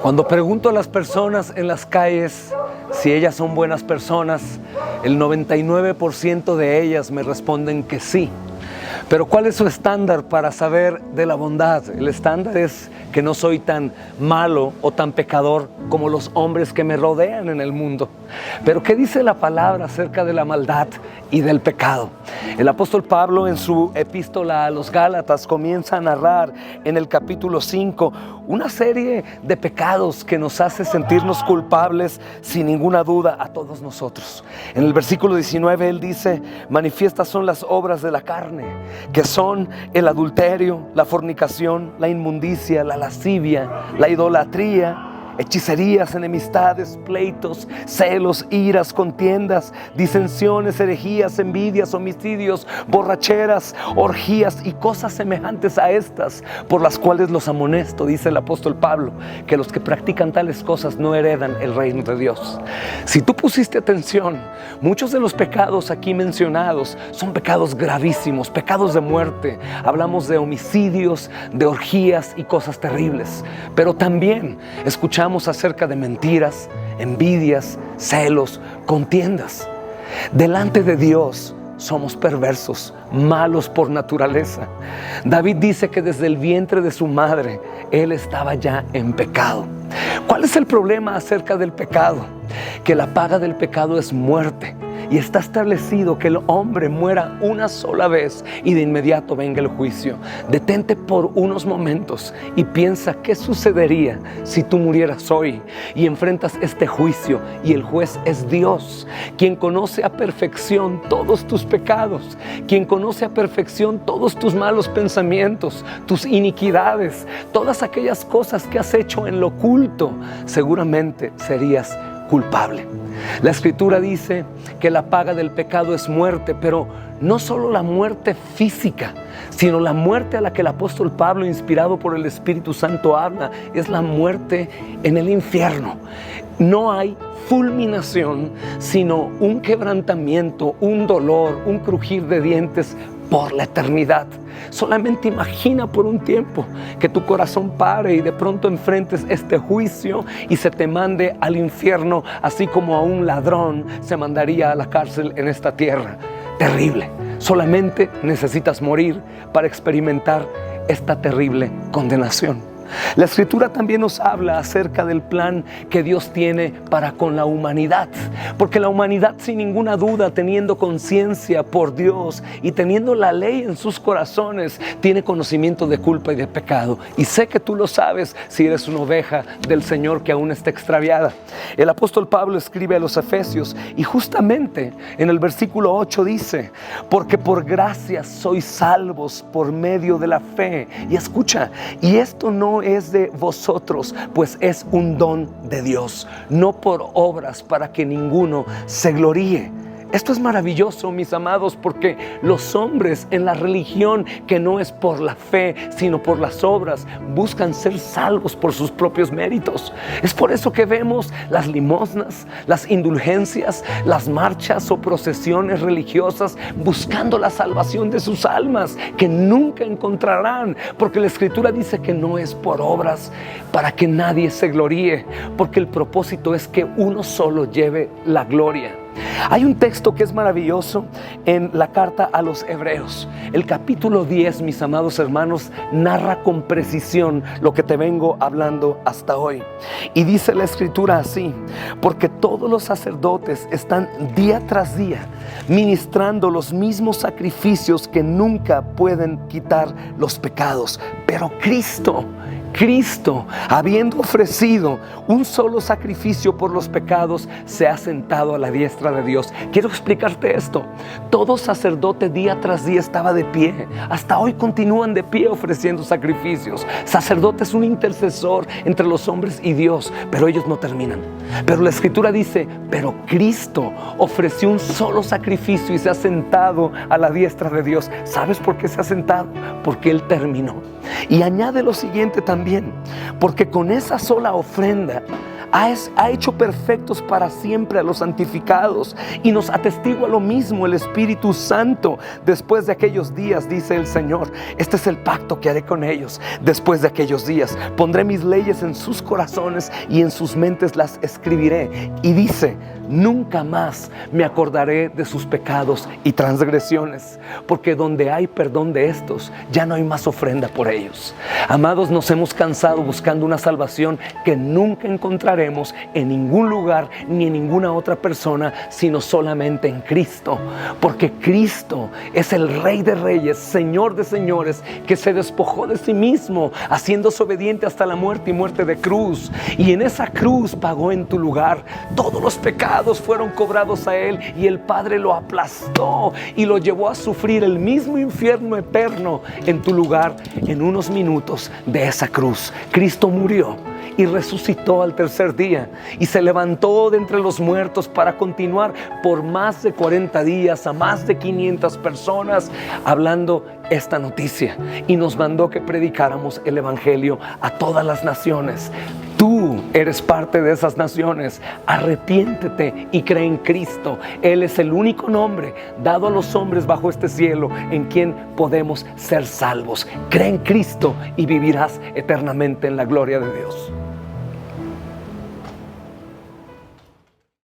Cuando pregunto a las personas en las calles si ellas son buenas personas, el 99% de ellas me responden que sí. Pero ¿cuál es su estándar para saber de la bondad? El estándar es que no soy tan malo o tan pecador como los hombres que me rodean en el mundo. Pero ¿qué dice la palabra acerca de la maldad y del pecado? El apóstol Pablo en su epístola a los Gálatas comienza a narrar en el capítulo 5 una serie de pecados que nos hace sentirnos culpables sin ninguna duda a todos nosotros. En el versículo 19 él dice: manifiestas son las obras de la carne, que son el adulterio, la fornicación, la inmundicia, la lascivia, la idolatría, hechicerías, enemistades, pleitos, celos, iras, contiendas, disensiones, herejías, envidias, homicidios, borracheras, orgías y cosas semejantes a estas, por las cuales los amonesto, dice el apóstol Pablo, que los que practican tales cosas no heredan el reino de Dios. Si tú pusiste atención, muchos de los pecados aquí mencionados son pecados gravísimos, pecados de muerte. Hablamos de homicidios, de orgías y cosas terribles, pero también escuchamos acerca de mentiras, envidias, celos, contiendas. Delante de Dios somos perversos, malos por naturaleza. David dice que desde el vientre de su madre él estaba ya en pecado. ¿Cuál es el problema acerca del pecado? Que la paga del pecado es muerte. Y está establecido que el hombre muera una sola vez y de inmediato venga el juicio. Detente por unos momentos y piensa qué sucedería si tú murieras hoy y enfrentas este juicio, y el juez es Dios, quien conoce a perfección todos tus pecados, quien conoce a perfección todos tus malos pensamientos, tus iniquidades, todas aquellas cosas que has hecho en lo oculto. Seguramente serías culpable. La Escritura dice que la paga del pecado es muerte, pero no solo la muerte física, sino la muerte a la que el apóstol Pablo, inspirado por el Espíritu Santo, habla, es la muerte en el infierno. No hay fulminación, sino un quebrantamiento, un dolor, un crujir de dientes por la eternidad. Solamente imagina por un tiempo que tu corazón pare y de pronto enfrentes este juicio y se te mande al infierno, así como a un ladrón se mandaría a la cárcel en esta tierra. Terrible. Solamente necesitas morir para experimentar esta terrible condenación. La Escritura también nos habla acerca del plan que Dios tiene para con la humanidad, porque la humanidad, sin ninguna duda, teniendo conciencia por Dios y teniendo la ley en sus corazones, tiene conocimiento de culpa y de pecado. Y sé que tú lo sabes si eres una oveja del Señor que aún está extraviada. El apóstol Pablo escribe a los Efesios y justamente en el versículo 8 dice: porque por gracia sois salvos por medio de la fe. Y escucha, y esto no es de vosotros, pues es un don de Dios, no por obras, para que ninguno se gloríe. Esto es maravilloso, mis amados, porque los hombres en la religión, que no es por la fe, sino por las obras, buscan ser salvos por sus propios méritos. Es por eso que vemos las limosnas, las indulgencias, las marchas o procesiones religiosas buscando la salvación de sus almas, que nunca encontrarán, porque la Escritura dice que no es por obras, para que nadie se gloríe, porque el propósito es que uno solo lleve la gloria. Hay un texto que es maravilloso en la carta a los Hebreos. El capítulo 10, mis amados hermanos, narra con precisión lo que te vengo hablando hasta hoy. Y dice la Escritura así: porque todos los sacerdotes están día tras día ministrando los mismos sacrificios que nunca pueden quitar los pecados. Pero Cristo, habiendo ofrecido un solo sacrificio por los pecados, se ha sentado a la diestra de Dios. Quiero explicarte esto. Todo sacerdote día tras día estaba de pie. Hasta hoy continúan de pie ofreciendo sacrificios. Sacerdote es un intercesor entre los hombres y Dios, pero ellos no terminan. Pero la Escritura dice: pero Cristo ofreció un solo sacrificio y se ha sentado a la diestra de Dios. ¿Sabes por qué se ha sentado? Porque Él terminó. Y añade lo siguiente también: porque con esa sola ofrenda ha hecho perfectos para siempre a los santificados, y nos atestigua lo mismo el Espíritu Santo. Después de aquellos días, dice el Señor, este es el pacto que haré con ellos. Después de aquellos días pondré mis leyes en sus corazones y en sus mentes las escribiré. Y dice, nunca más me acordaré de sus pecados y transgresiones, porque donde hay perdón de estos, ya no hay más ofrenda por ellos. Amados, nos hemos cansado buscando una salvación que nunca encontraremos en ningún lugar ni en ninguna otra persona, sino solamente en Cristo, porque Cristo es el Rey de Reyes, Señor de señores, que se despojó de sí mismo, haciéndose obediente hasta la muerte y muerte de cruz, y en esa cruz pagó en tu lugar. Todos los pecados fueron cobrados a Él, y el Padre lo aplastó y lo llevó a sufrir el mismo infierno eterno en tu lugar. En unos minutos de esa cruz, Cristo murió y resucitó al tercer día, y se levantó de entre los muertos para continuar por más de 40 días a más de 500 personas hablando esta noticia, y nos mandó que predicáramos el Evangelio a todas las naciones. Tú eres parte de esas naciones. Arrepiéntete y cree en Cristo. Él es el único nombre dado a los hombres bajo este cielo en quien podemos ser salvos. Cree en Cristo y vivirás eternamente en la gloria de Dios.